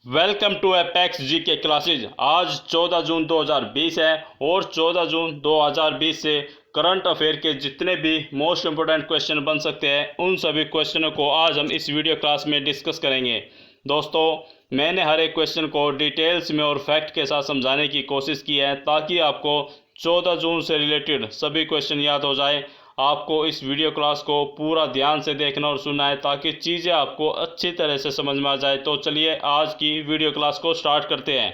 Welcome to apex जी के classes. आज 14 जून 2020 है और 14 जून 2020 से करंट अफेयर के जितने भी मोस्ट इम्पोर्टेंट क्वेश्चन बन सकते हैं उन सभी क्वेश्चनों को आज हम इस वीडियो क्लास में डिस्कस करेंगे। दोस्तों, मैंने हर एक क्वेश्चन को डिटेल्स में और फैक्ट के साथ समझाने की कोशिश की है ताकि आपको 14 जून से रिलेटेड सभी क्वेश्चन याद हो जाए। आपको इस वीडियो क्लास को पूरा ध्यान से देखना और सुनना है ताकि चीज़ें आपको अच्छी तरह से समझ में आ जाए। तो चलिए आज की वीडियो क्लास को स्टार्ट करते हैं।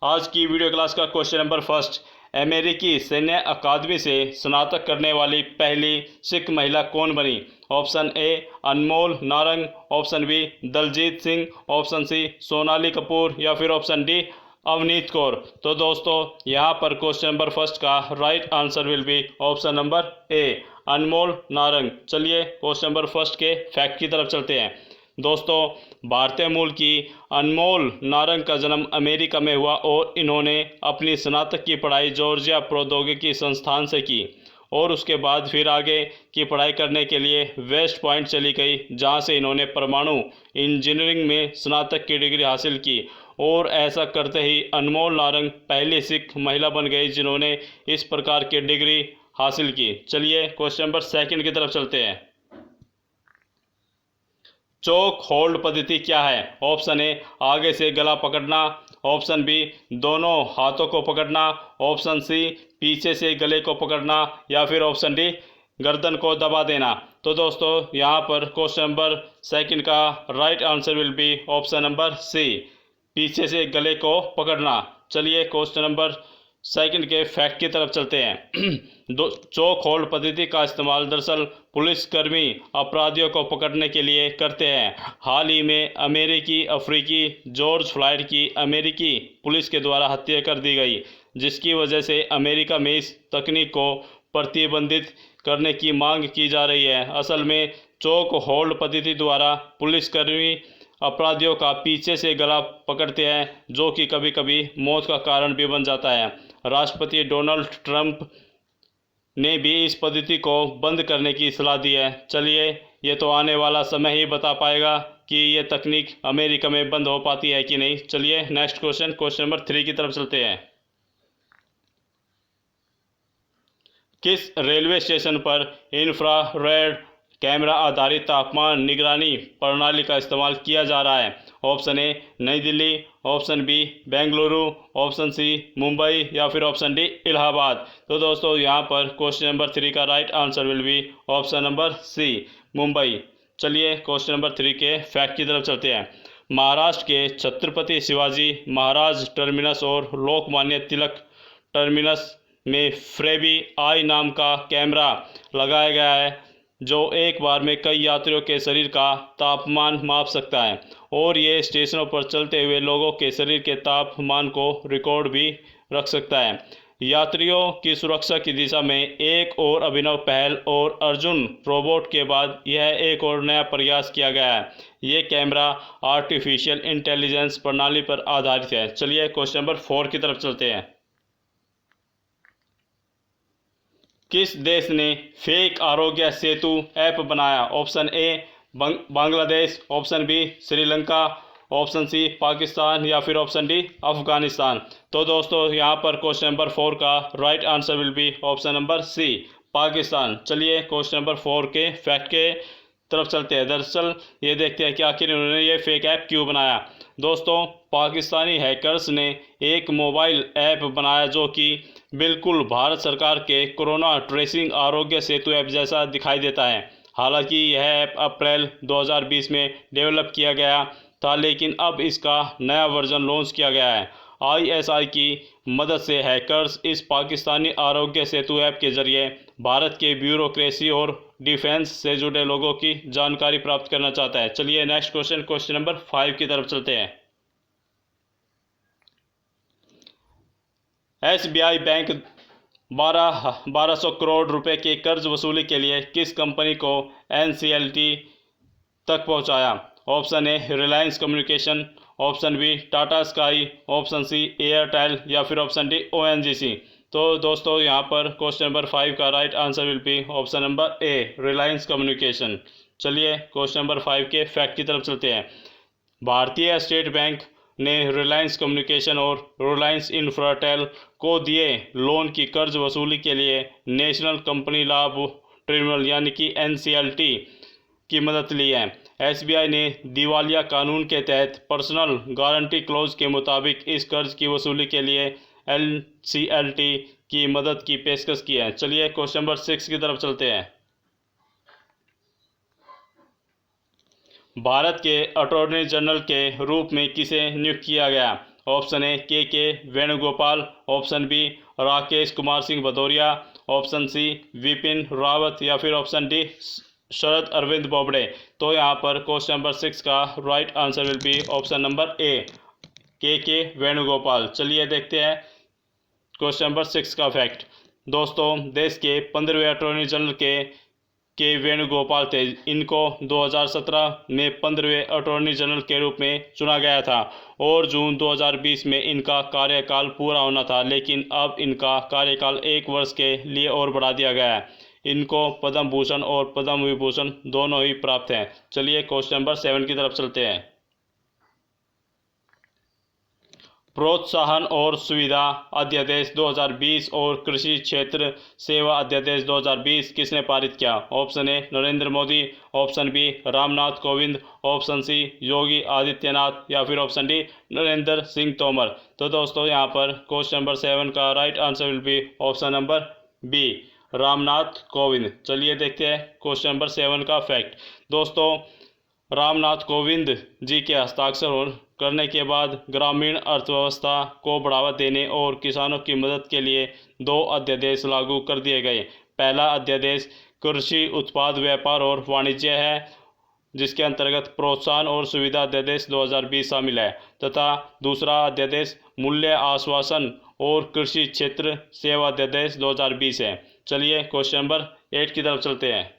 आज की वीडियो क्लास का क्वेश्चन नंबर फर्स्ट, अमेरिकी सैन्य अकादमी से स्नातक करने वाली पहली सिख महिला कौन बनी? Option A Anmol Narang, option B Daljit Singh, option C Sonali Kapoor या फिर ऑप्शन डी अवनीत कौर। तो दोस्तों, यहाँ पर क्वेश्चन नंबर फर्स्ट का right answer will be option number A Anmol Narang. चलिए क्वेश्चन नंबर फर्स्ट के फैक्ट की तरफ चलते हैं। दोस्तों, भारतीय मूल की अनमोल नारंग का जन्म अमेरिका में हुआ और इन्होंने अपनी स्नातक की पढ़ाई जॉर्जिया प्रौद्योगिकी संस्थान से की और उसके बाद फिर आगे की पढ़ाई करने के लिए वेस्ट पॉइंट चली गई, जहां से इन्होंने परमाणु इंजीनियरिंग में स्नातक की डिग्री हासिल की। और ऐसा करते ही अनमोल नारंग पहली सिख महिला बन गई जिन्होंने इस प्रकार की डिग्री हासिल की। चलिए क्वेश्चन नंबर सेकंड की तरफ चलते हैं। चोक होल्ड पद्धति क्या है? ऑप्शन ए आगे से गला पकड़ना, ऑप्शन बी दोनों हाथों को पकड़ना, ऑप्शन सी पीछे से गले को पकड़ना या फिर ऑप्शन डी गर्दन को दबा देना। तो दोस्तों, यहाँ पर क्वेश्चन नंबर सेकंड का right answer will be option number C, पीछे से गले को पकड़ना। चलिए क्वेश्चन नंबर सेकंड के फैक्ट की तरफ चलते हैं। चोक होल्ड पद्धति का इस्तेमाल दरअसल पुलिसकर्मी अपराधियों को पकड़ने के लिए करते हैं। हाल ही में अमेरिकी अफ्रीकी जॉर्ज फ्लॉयड की अमेरिकी पुलिस के द्वारा हत्या कर दी गई, जिसकी वजह से अमेरिका में इस तकनीक को प्रतिबंधित करने की मांग की जा रही है। असल में चोक होल्ड पद्धति द्वारा पुलिसकर्मी अपराधियों का पीछे से गला पकड़ते हैं, जो कि कभी कभी मौत का कारण भी बन जाता है। राष्ट्रपति डोनाल्ड ट्रंप ने भी इस पद्धति को बंद करने की सलाह दी है। चलिए, ये तो आने वाला समय ही बता पाएगा कि ये तकनीक अमेरिका में बंद हो पाती है कि नहीं। चलिए नेक्स्ट क्वेश्चन, क्वेश्चन नंबर 3 की तरफ चलते हैं। किस रेलवे स्टेशन पर इंफ्रारेड कैमरा आधारित तापमान निगरानी प्रणाली का इस्तेमाल किया जा रहा है? ऑप्शन ए नई Delhi, option B Bengaluru, option C Mumbai या फिर ऑप्शन डी इलाहाबाद। तो दोस्तों, यहाँ पर क्वेश्चन नंबर 3 का right answer will be option number C Mumbai. चलिए क्वेश्चन नंबर 3 के फैक्ट की तरफ चलते हैं। महाराष्ट्र के छत्रपति शिवाजी महाराज टर्मिनस और लोकमान्य तिलक टर्मिनस में फ्रेबी आई नाम का कैमरा लगाया गया है, जो एक बार में कई यात्रियों के शरीर का तापमान माप सकता है और ये स्टेशनों पर चलते हुए लोगों के शरीर के तापमान को रिकॉर्ड भी रख सकता है। यात्रियों की सुरक्षा की दिशा में एक और अभिनव पहल और अर्जुन रोबोट के बाद यह एक और नया प्रयास किया गया है। ये कैमरा आर्टिफिशियल इंटेलिजेंस प्रणाली पर आधारित है। चलिए क्वेश्चन नंबर 4 की तरफ चलते हैं। किस देश ने फेक आरोग्य सेतु ऐप बनाया? Option A Bangladesh, option B Sri Lanka, option C Pakistan या फिर ऑप्शन डी अफगानिस्तान। तो दोस्तों, यहाँ पर क्वेश्चन नंबर 4 का right answer will be option number C Pakistan. चलिए क्वेश्चन नंबर 4 के फैक्ट के तरफ चलते हैं। दरअसल ये देखते हैं कि आखिर इन्होंने ये फेक ऐप क्यों बनाया। दोस्तों, पाकिस्तानी हैकर्स ने एक मोबाइल ऐप बनाया जो कि बिल्कुल भारत सरकार के कोरोना ट्रेसिंग आरोग्य सेतु ऐप जैसा दिखाई देता है। हालांकि यह ऐप अप्रैल 2020 में डेवलप किया गया था, लेकिन अब इसका नया वर्जन लॉन्च किया गया है। आईएसआई की मदद से हैकर्स इस पाकिस्तानी आरोग्य सेतु ऐप के जरिए भारत के ब्यूरोक्रेसी और डिफेंस से जुड़े लोगों की जानकारी प्राप्त करना चाहता है। चलिए नेक्स्ट क्वेश्चन, क्वेश्चन नंबर 5 की तरफ चलते हैं। एसबीआई बैंक 1200 करोड़ रुपए के कर्ज वसूली के लिए किस कंपनी को एनसीएलटी तक पहुंचाया? Option A Reliance communication, option B Tata Sky, option C Airtel या फिर ऑप्शन डी ओएनजीसी। तो दोस्तों, यहाँ पर क्वेश्चन नंबर 5 का right answer will be option number A Reliance communication. चलिए क्वेश्चन नंबर 5 के फैक्ट की तरफ चलते हैं। भारतीय स्टेट बैंक ने रिलायंस कम्युनिकेशन और रिलायंस इंफ्राटेल को दिए लोन की कर्ज वसूली के लिए नेशनल कंपनी लाभ ट्रिब्यूनल यानी कि NCLT की मदद ली है। SBI ने दिवालिया कानून के तहत पर्सनल गारंटी क्लॉज के मुताबिक इस कर्ज की वसूली के लिए NCLT की मदद की पेशकश की है। चलिए क्वेश्चन नंबर 6 की तरफ चलते हैं। भारत के अटॉर्नी जनरल के रूप में किसे नियुक्त किया गया? Option A K Venugopal, option B Rakesh Kumar Singh Bhadauria, option C Bipin Rawat या फिर ऑप्शन डी शरद अरविंद बोबडे। तो यहाँ पर क्वेश्चन नंबर 6 का right answer will be option number A K Venugopal. चलिए देखते हैं क्वेश्चन नंबर 6 का फैक्ट। दोस्तों, देश के 15वें अटॉर्नी जनरल के वेणुगोपाल थे। इनको 2017 में 15वें अटॉर्नी जनरल के रूप में चुना गया था और जून 2020 में इनका कार्यकाल पूरा होना था, लेकिन अब इनका कार्यकाल 1 वर्ष के लिए और बढ़ा दिया गया है। इनको पद्म भूषण और पद्म विभूषण दोनों ही प्राप्त हैं। चलिए क्वेश्चन नंबर 7 की तरफ चलते हैं। प्रोत्साहन और सुविधा अध्यादेश 2020 और कृषि क्षेत्र सेवा अध्यादेश 2020 किसने पारित किया? Option A Narendra Modi, option B Ramnath Kovind, option C Yogi Adityanath या फिर ऑप्शन डी नरेंद्र सिंह तोमर। तो दोस्तों, यहाँ पर क्वेश्चन नंबर 7 का right answer will be option number B Ramnath Kovind. चलिए देखते हैं क्वेश्चन नंबर 7 का फैक्ट। दोस्तों, रामनाथ कोविंद जी के हस्ताक्षर करने के बाद ग्रामीण अर्थव्यवस्था को बढ़ावा देने और किसानों की मदद के लिए 2 अध्यादेश लागू कर दिए गए। पहला अध्यादेश कृषि उत्पाद व्यापार और वाणिज्य है, जिसके अंतर्गत प्रोत्साहन और सुविधा अध्यादेश 2020 शामिल है, तथा दूसरा अध्यादेश मूल्य आश्वासन और कृषि क्षेत्र सेवा अध्यादेश 2020 है। चलिए क्वेश्चन नंबर 8 की तरफ चलते हैं।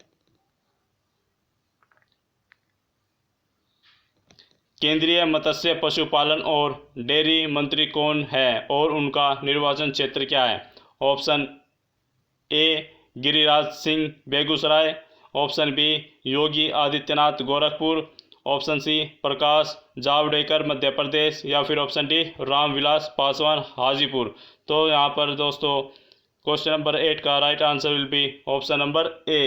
केंद्रीय मत्स्य पशुपालन और डेयरी मंत्री कौन है और उनका निर्वाचन क्षेत्र क्या है? Option A Giriraj Singh Begusarai, option B Yogi Adityanath Gorakhpur, option C Prakash Javadekar Madhya Pradesh या फिर ऑप्शन डी रामविलास पासवान हाजीपुर। तो यहाँ पर दोस्तों क्वेश्चन नंबर 8 का right answer will be option number A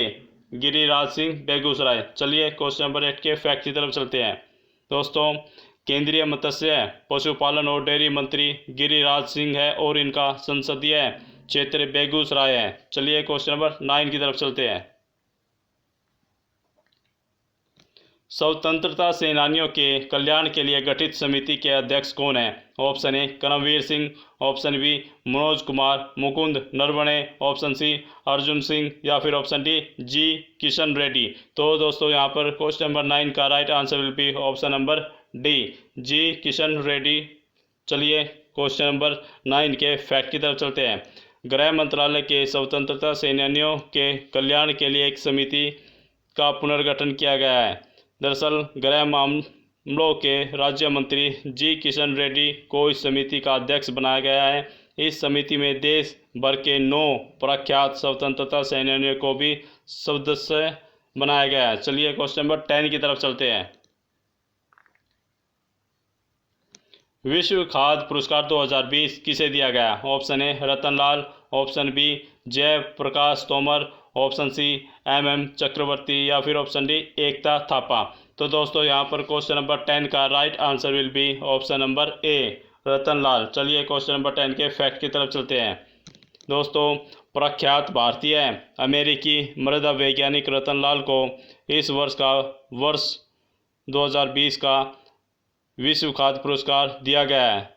Giriraj Singh Begusarai. चलिए क्वेश्चन नंबर 8 के फैक्ट की तरफ चलते हैं। दोस्तों, केंद्रीय मत्स्य पशुपालन और डेयरी मंत्री गिरिराज सिंह है और इनका संसदीय क्षेत्र बेगूसराय है। चलिए क्वेश्चन नंबर 9 की तरफ चलते हैं। स्वतंत्रता सेनानियों के कल्याण के लिए गठित समिति के अध्यक्ष कौन है? Option A Karmvir Singh, option B Manoj Kumar Mukund Naravane, option C Arjun Singh या फिर option D G Kishan Reddy. तो दोस्तों, यहाँ पर क्वेश्चन नंबर 9 का right answer will be option number D G Kishan Reddy. चलिए क्वेश्चन नंबर 9 के फैक्ट की तरफ चलते हैं। गृह मंत्रालय के स्वतंत्रता सेनानियों के कल्याण के लिए एक समिति का पुनर्गठन किया गया है। दरअसल गृह मामलों के राज्य मंत्री जी किशन रेड्डी को इस समिति का अध्यक्ष बनाया गया है। इस समिति में देश भर के 9 प्रख्यात स्वतंत्रता सेनानियों को भी सदस्य बनाया गया है। चलिए क्वेश्चन नंबर 10 की तरफ चलते हैं। विश्व खाद्य पुरस्कार 2020 किसे दिया गया? Option A Ratanlal, option B Jaiprakash Tomar, option C MM Chakravarti या फिर ऑप्शन डी एकता थापा। तो दोस्तों, यहाँ पर क्वेश्चन नंबर 10 का right answer will be option number ए रतनलाल। चलिए क्वेश्चन नंबर 10 के फैक्ट की तरफ चलते हैं। दोस्तों, प्रख्यात भारतीय अमेरिकी मृदा वैज्ञानिक रतनलाल को इस वर्ष 2020 का विश्व खाद्य पुरस्कार दिया गया है।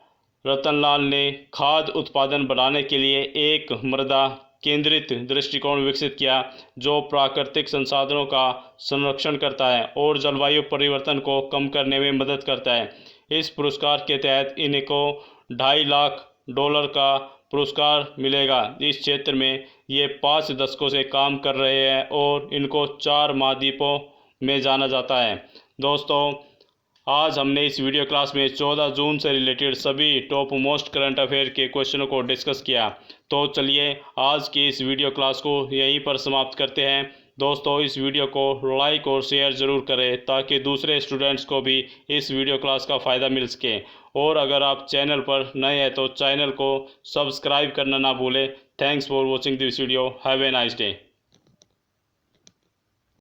रतनलाल ने खाद्य उत्पादन बढ़ाने के लिए एक मृदा केंद्रित दृष्टिकोण विकसित किया, जो प्राकृतिक संसाधनों का संरक्षण करता है और जलवायु परिवर्तन को कम करने में मदद करता है। इस पुरस्कार के तहत इनको $2.5 लाख का पुरस्कार मिलेगा। इस क्षेत्र में ये 5 दशकों से काम कर रहे हैं और इनको 4 महाद्वीपों में जाना जाता है। दोस्तों, आज हमने इस वीडियो क्लास में 14 जून से रिलेटेड सभी टॉप मोस्ट करंट अफेयर के क्वेश्चनों को डिस्कस किया। तो चलिए आज की इस वीडियो क्लास को यहीं पर समाप्त करते हैं। दोस्तों इस वीडियो को लाइक और शेयर ज़रूर करें ताकि दूसरे स्टूडेंट्स को भी इस वीडियो क्लास का फ़ायदा मिल सके। और अगर आप चैनल पर नए हैं तो चैनल को सब्सक्राइब करना ना भूलें। Thanks for watching this video. Have a nice day.